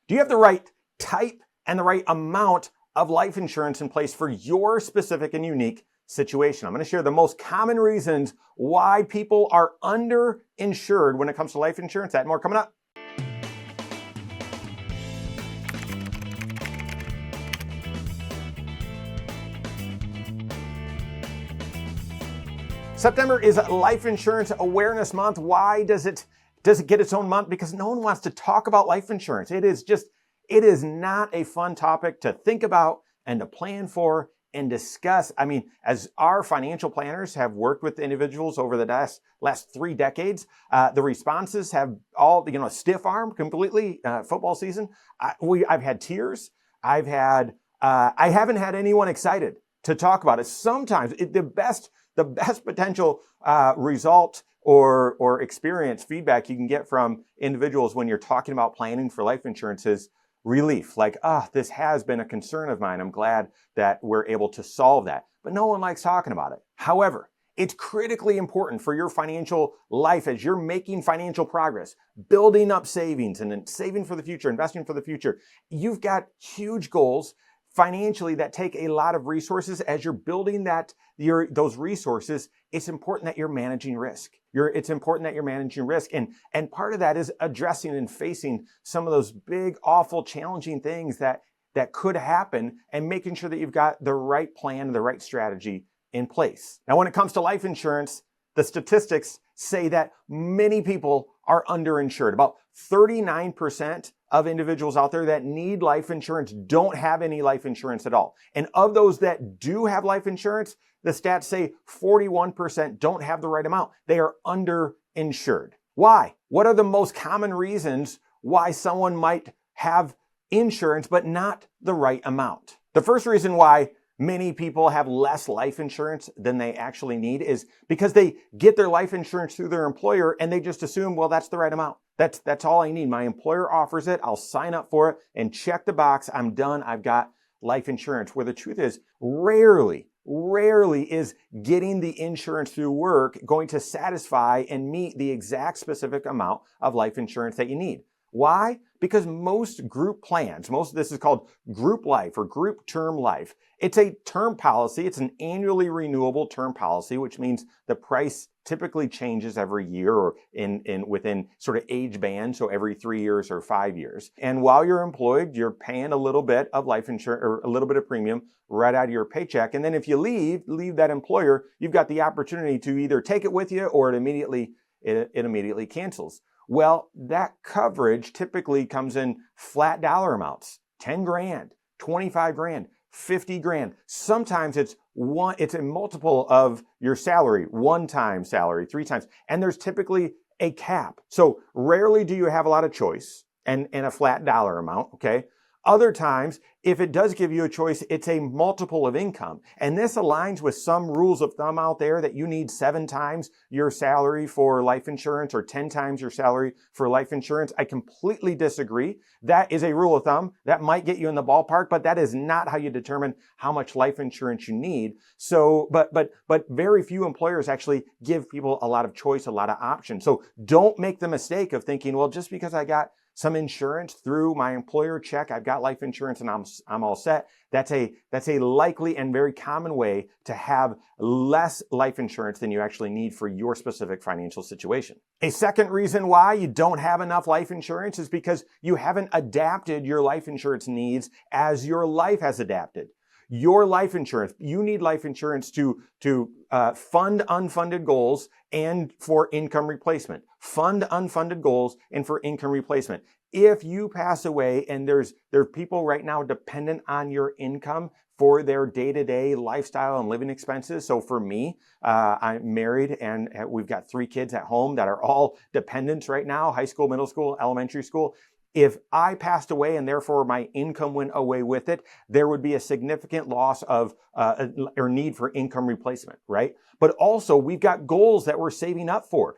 Do you have the right type and the right amount of life insurance in place for your specific and unique situation? I'm going to share the most common reasons why people are underinsured when it comes to life insurance. That and more coming up. September is Life Insurance Awareness Month. Why does it get its own month? Because no one wants to talk about life insurance. It is not a fun topic to think about and to plan for and discuss. I mean, as our financial planners have worked with individuals over the last 3 decades, the responses have all, stiff arm completely. Football season, I've had tears. I haven't had anyone excited to talk about it. Sometimes the best potential result or experience feedback you can get from individuals when you're talking about planning for life insurance is relief. Like, this has been a concern of mine. I'm glad that we're able to solve that. But no one likes talking about it. However, it's critically important for your financial life as you're making financial progress, building up savings and then saving for the future, investing for the future. You've got huge goals financially that take a lot of resources. As you're building those resources, it's important that you're managing risk. It's important that you're managing risk. And part of that is addressing and facing some of those big, awful, challenging things that could happen and making sure that you've got the right plan, the right strategy in place. Now, when it comes to life insurance, the statistics say that many people are underinsured. About 39% of individuals out there that need life insurance don't have any life insurance at all. And of those that do have life insurance, the stats say 41% don't have the right amount. They are underinsured. Why? What are the most common reasons why someone might have insurance but not the right amount? The first reason why many people have less life insurance than they actually need is because they get their life insurance through their employer and they just assume, well, that's the right amount. That's all I need. My employer offers it. I'll sign up for it and check the box. I'm done. I've got life insurance. Where the truth is, rarely is getting the insurance through work going to satisfy and meet the exact specific amount of life insurance that you need. Why? Because most group plans, most of this is called group life or group term life. It's a term policy. It's an annually renewable term policy, which means the price typically changes every year or within sort of age band. So every 3 years or 5 years. And while you're employed, you're paying a little bit of life insurance or a little bit of premium right out of your paycheck. And then if you leave that employer, you've got the opportunity to either take it with you or it immediately cancels. Well, that coverage typically comes in flat dollar amounts, 10 grand, 25 grand, 50 grand. Sometimes it's a multiple of your salary, 1 time salary, 3 times. And there's typically a cap. So rarely do you have a lot of choice and a flat dollar amount, okay? Other times, if it does give you a choice, it's a multiple of income. And this aligns with some rules of thumb out there that you need 7 times your salary for life insurance or 10 times your salary for life insurance. I completely disagree. That is a rule of thumb that might get you in the ballpark, but that is not how you determine how much life insurance you need. So, but very few employers actually give people a lot of choice, a lot of options. So don't make the mistake of thinking, well, just because I got some insurance through my employer check, I've got life insurance and I'm all set. That's a likely and very common way to have less life insurance than you actually need for your specific financial situation. A second reason why you don't have enough life insurance is because you haven't adapted your life insurance needs as your life has adapted. Your life insurance, you need life insurance to fund unfunded goals and for income replacement. Fund unfunded goals and for income replacement. If you pass away and there are people right now dependent on your income for their day-to-day lifestyle and living expenses. So for me, I'm married and we've got 3 kids at home that are all dependents right now, high school, middle school, elementary school. If I passed away and therefore my income went away with it, there would be a significant loss of or need for income replacement, right? But also we've got goals that we're saving up for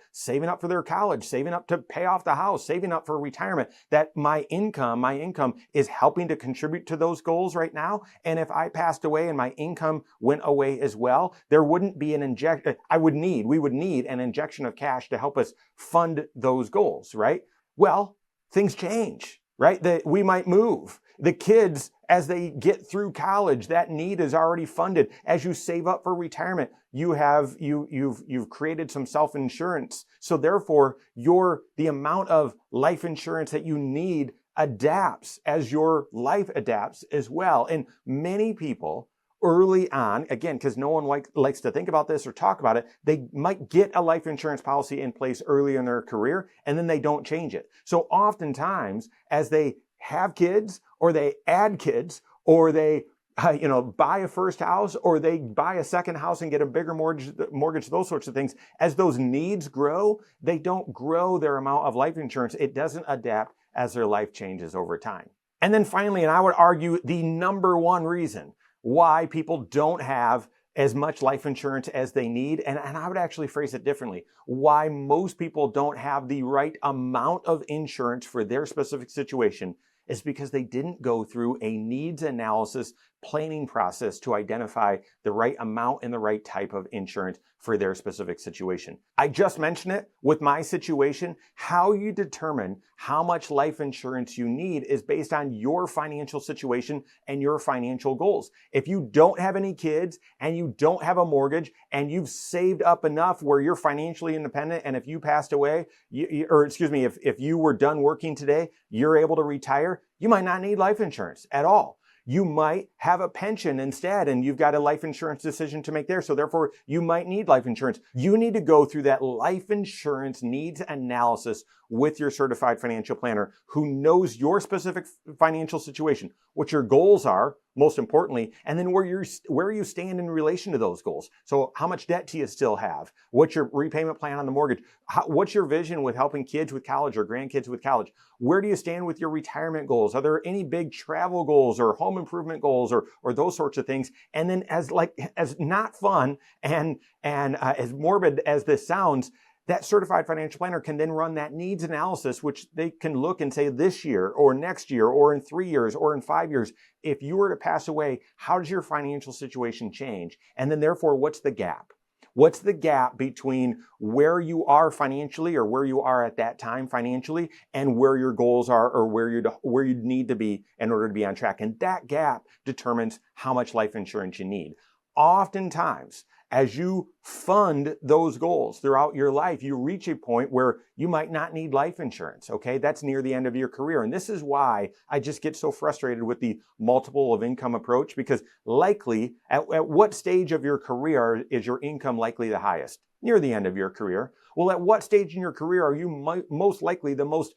their college, saving up to pay off the house, saving up for retirement, that my income is helping to contribute to those goals right now. And if I passed away and my income went away as well, there wouldn't be an injection. We would need an injection of cash to help us fund those goals, right? Well, things change. right? That we might move. The kids, as they get through college, that need is already funded. As you save up for retirement, you've created some self-insurance. So therefore, the amount of life insurance that you need adapts as your life adapts as well. And many people early on, again, because no one likes to think about this or talk about it, they might get a life insurance policy in place early in their career and then they don't change it. So oftentimes, as they have kids or they add kids or they buy a first house or they buy a second house and get a bigger mortgage, those sorts of things. As those needs grow, they don't grow their amount of life insurance. It doesn't adapt as their life changes over time. And then finally, and I would argue the number one reason why people don't have as much life insurance as they need, and I would actually phrase it differently, why most people don't have the right amount of insurance for their specific situation is because they didn't go through a needs analysis planning process to identify the right amount and the right type of insurance for their specific situation. I just mentioned it with my situation. How you determine how much life insurance you need is based on your financial situation and your financial goals. If you don't have any kids and you don't have a mortgage and you've saved up enough where you're financially independent, and if you passed away, if you were done working today, you're able to retire, you might not need life insurance at all. You might have a pension instead, and you've got a life insurance decision to make there. So therefore, you might need life insurance. You need to go through that life insurance needs analysis with your certified financial planner who knows your specific financial situation, what your goals are, most importantly, and then where you stand in relation to those goals. So how much debt do you still have? What's your repayment plan on the mortgage? What's your vision with helping kids with college or grandkids with college? Where do you stand with your retirement goals? Are there any big travel goals or home improvement goals or those sorts of things? And then as not fun and as morbid as this sounds, that certified financial planner can then run that needs analysis, which they can look and say this year or next year or in 3 years or in 5 years, if you were to pass away, how does your financial situation change? And then therefore, what's the gap? What's the gap between where you are financially or where you are at that time financially and where your goals are or where you need to be in order to be on track? And that gap determines how much life insurance you need. Oftentimes, as you fund those goals throughout your life, you reach a point where you might not need life insurance, okay? That's near the end of your career. And this is why I just get so frustrated with the multiple of income approach, because likely, at what stage of your career is your income likely the highest? Near the end of your career. Well, at what stage in your career are you most likely the most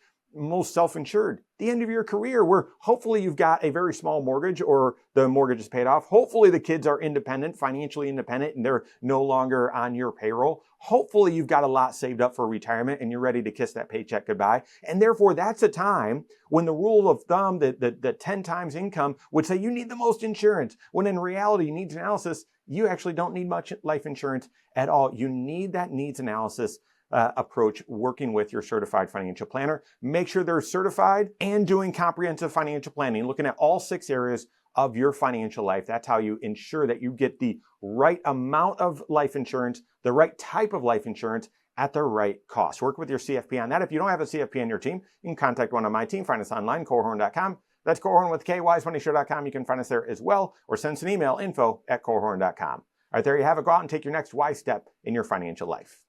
self-insured? The end of your career, where hopefully you've got a very small mortgage or the mortgage is paid off. Hopefully the kids are independent, financially independent, and they're no longer on your payroll. Hopefully you've got a lot saved up for retirement and you're ready to kiss that paycheck goodbye. And therefore that's a time when the rule of thumb, the 10 times income would say you need the most insurance, when in reality, needs analysis, you actually don't need much life insurance at all. You need that needs analysis approach working with your certified financial planner. Make sure they're certified and doing comprehensive financial planning, looking at all 6 areas of your financial life. That's how you ensure that you get the right amount of life insurance, the right type of life insurance at the right cost. Work with your CFP on that. If you don't have a CFP on your team, you can contact one on my team. Find us online, Korhorn.com. That's Korhorn with KYSMoneyShow.com. You can find us there as well, or send us an email, info@Korhorn.com. All right, there you have it. Go out and take your next wise step in your financial life.